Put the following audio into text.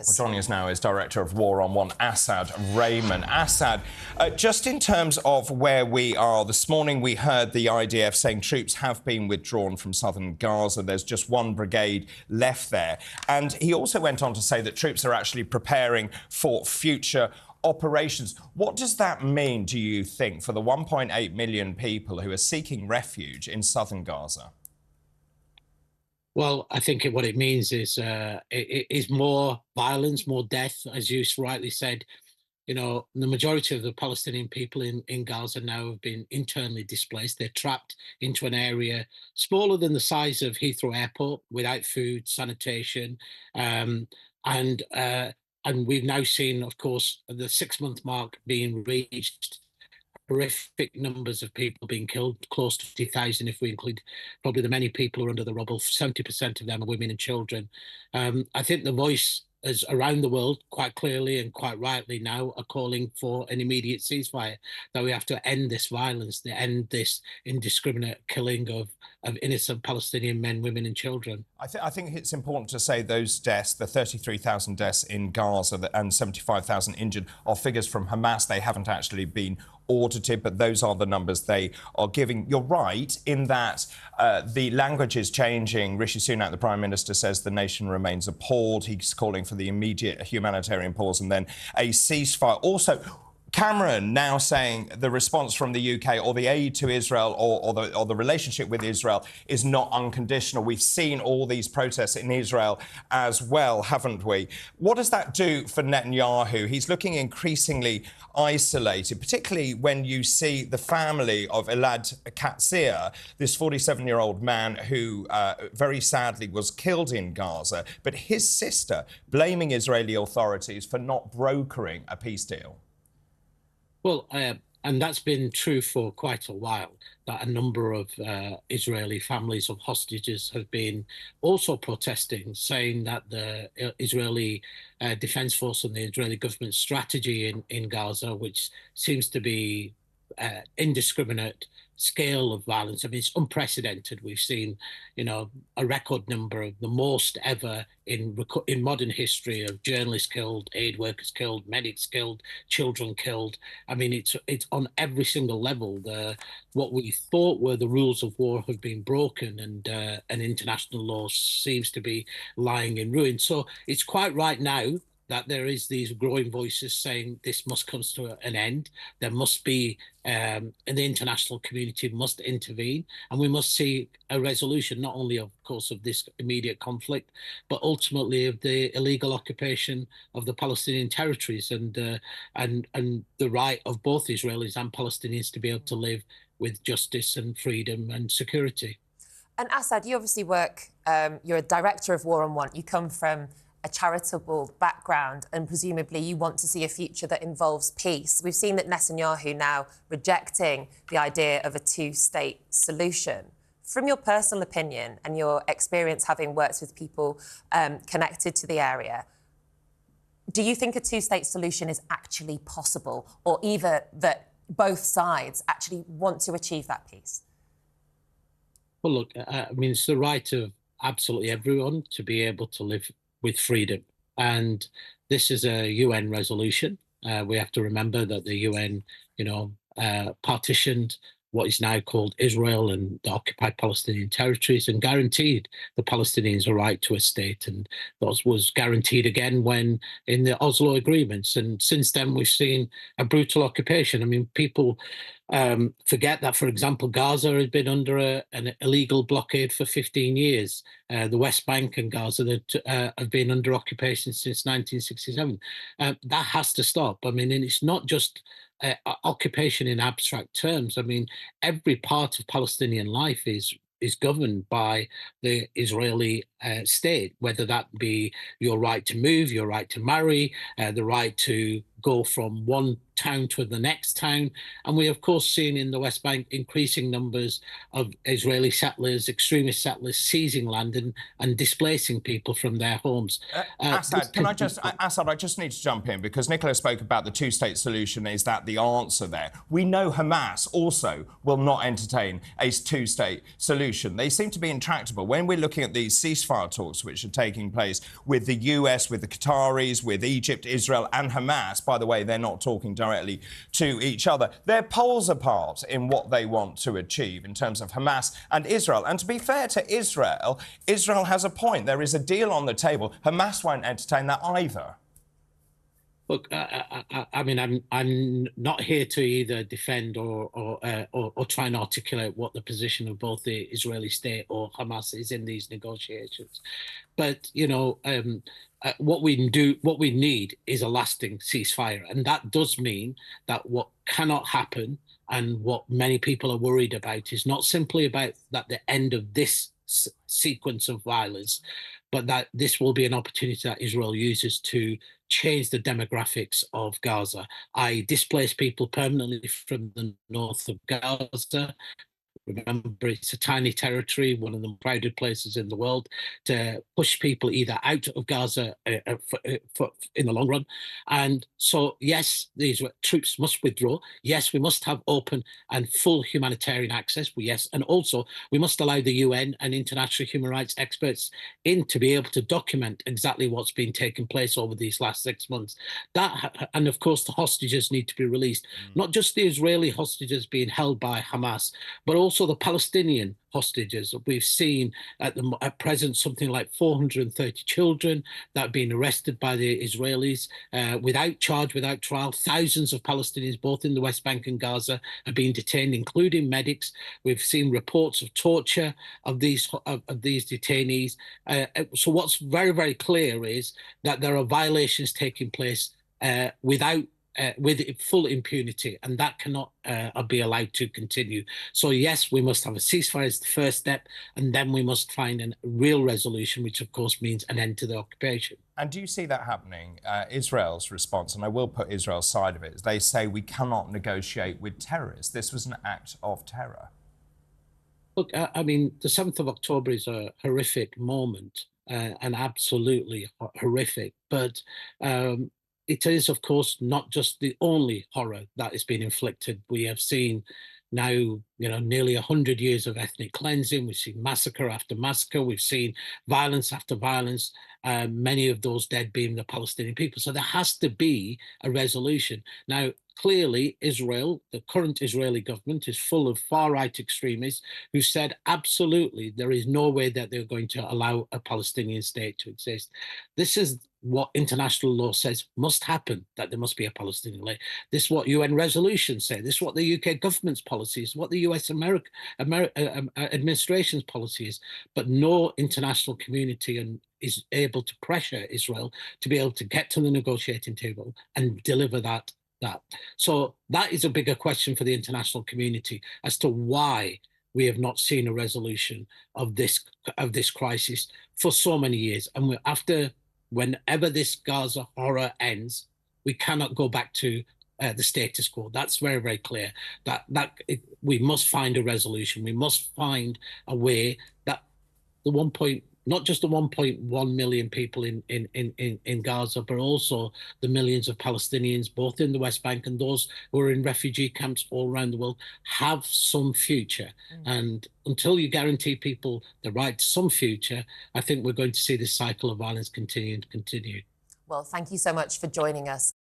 Well, joining us now is Director of War on One, Asad Rehman. Asad, just in terms of where we are, this morning we heard the IDF saying troops have been withdrawn from Southern Gaza. There's just one brigade left there. And he also went on to say that troops are actually preparing for future operations. What does that mean, do you think, for the 1.8 million people who are seeking refuge in Southern Gaza? Well, I think what it means is more violence, more death, as you rightly said. You know, the majority of the Palestinian people in Gaza now have been internally displaced. They're trapped into an area smaller than the size of Heathrow Airport, without food, sanitation, and we've now seen, of course, the 6-month mark being reached. Horrific numbers of people being killed, close to 50,000 if we include probably the many people who are under the rubble. 70% of them are women and children. I think the voice is around the world quite clearly and quite rightly now are calling for an immediate ceasefire, that we have to end this violence, to end this indiscriminate killing of innocent Palestinian men, women and children. I think it's important to say those deaths, the 33,000 deaths in Gaza and 75,000 injured, are figures from Hamas. They haven't actually been audited, but those are the numbers they are giving. You're right in that the language is changing. Rishi Sunak, the Prime Minister, says the nation remains appalled. He's calling for the immediate humanitarian pause and then a ceasefire. Also, Cameron now saying the response from the UK or the aid to Israel or the relationship with Israel is not unconditional. We've seen all these protests in Israel as well, haven't we? What does that do for Netanyahu? He's looking increasingly isolated, particularly when you see the family of Elad Katzir, this 47-year-old man who very sadly was killed in Gaza, but his sister blaming Israeli authorities for not brokering a peace deal. Well, and that's been true for quite a while, that a number of Israeli families of hostages have been also protesting, saying that the Israeli Defense Force and the Israeli government strategy in Gaza, which seems to be indiscriminate scale of violence. I mean, it's unprecedented. We've seen, you know, a record number of the most ever in modern history of journalists killed, aid workers killed, medics killed, children killed. I mean, it's on every single level. What we thought were the rules of war have been broken, and international law seems to be lying in ruin. So it's quite right now that there is these growing voices saying this must come to an end. There must be, and the international community must intervene, and we must see a resolution, not only, of course, of this immediate conflict, but ultimately of the illegal occupation of the Palestinian territories and the right of both Israelis and Palestinians to be able to live with justice and freedom and security. And Asad, you obviously work, you're a director of War on One. You come from a charitable background, and presumably you want to see a future that involves peace. We've seen that Netanyahu now rejecting the idea of a two-state solution. From your personal opinion and your experience having worked with people connected to the area, do you think a two-state solution is actually possible, or either that both sides actually want to achieve that peace? Well, look, I mean, it's the right of absolutely everyone to be able to live with freedom. And this is a UN resolution. We have to remember that the UN, you know, partitioned what is now called Israel and the occupied Palestinian territories, and guaranteed the Palestinians a right to a state. And that was guaranteed again when in the Oslo agreements. And since then, we've seen a brutal occupation. I mean, people forget that, for example, Gaza has been under an illegal blockade for 15 years. The West Bank and Gaza that have been under occupation since 1967. That has to stop. I mean, and it's not just occupation in abstract terms. I mean, every part of Palestinian life is governed by the Israeli state, whether that be your right to move, your right to marry, the right to go from one town to the next town. And we, of course, seen in the West Bank increasing numbers of Israeli settlers, extremist settlers, seizing land and displacing people from their homes. Asad, Asad, I just need to jump in because Nicola spoke about the two-state solution. Is that the answer there? We know Hamas also will not entertain a two-state solution. They seem to be intractable. When we're looking at these ceasefire talks which are taking place with the US, with the Qataris, with Egypt, Israel and Hamas, by the way, they're not talking directly to each other. They're poles apart in what they want to achieve in terms of Hamas and Israel. And to be fair to Israel, Israel has a point. There is a deal on the table. Hamas won't entertain that either. Look, I mean, I'm not here to either defend or try and articulate what the position of both the Israeli state or Hamas is in these negotiations. But you know, what we need is a lasting ceasefire, and that does mean that what cannot happen, and what many people are worried about, is not simply about that the end of this sequence of violence, but that this will be an opportunity that Israel uses to change the demographics of Gaza. I displace people permanently from the north of Gaza. Remember, it's a tiny territory, one of the crowded places in the world, to push people either out of Gaza in the long run. And so, yes, these troops must withdraw. Yes, we must have open and full humanitarian access. Yes, and also we must allow the UN and international human rights experts in to be able to document exactly what's been taking place over these last 6 months. That, and of course, the hostages need to be released. Not just the Israeli hostages being held by Hamas, but also the Palestinian hostages. We've seen at present something like 430 children that have been arrested by the Israelis without charge, without trial. Thousands of Palestinians, both in the West Bank and Gaza, have been detained, including medics. We've seen reports of torture of these detainees. So what's very, very clear is that there are violations taking place with full impunity, and that cannot be allowed to continue. So yes, we must have a ceasefire as the first step, and then we must find a real resolution, which of course means an end to the occupation. And do you see that happening? Israel's response, and I will put Israel's side of it, is they say we cannot negotiate with terrorists. This was an act of terror. Look, I mean, the 7th of October is a horrific moment, and absolutely horrific, but it is, of course, not just the only horror that has been inflicted. We have seen now, nearly 100 years of ethnic cleansing. We've seen massacre after massacre. We've seen violence after violence, many of those dead being the Palestinian people. So there has to be a resolution. Now, clearly, Israel, the current Israeli government, is full of far-right extremists who said absolutely there is no way that they're going to allow a Palestinian state to exist. This is what international law says must happen, that there must be a Palestinian state. This is what UN resolutions say. This is what the UK government's policy is, what the US administration's policy is. But no international community is able to pressure Israel to be able to get to the negotiating table and deliver that. So that is a bigger question for the international community as to why we have not seen a resolution of this crisis for so many years. And whenever this Gaza horror ends, we cannot go back to the status quo. That's very, very clear. We must find a resolution. We must find a way that not just the 1.1 million people in Gaza, but also the millions of Palestinians, both in the West Bank and those who are in refugee camps all around the world, have some future. And until you guarantee people the right to some future, I think we're going to see this cycle of violence continue. Well, thank you so much for joining us.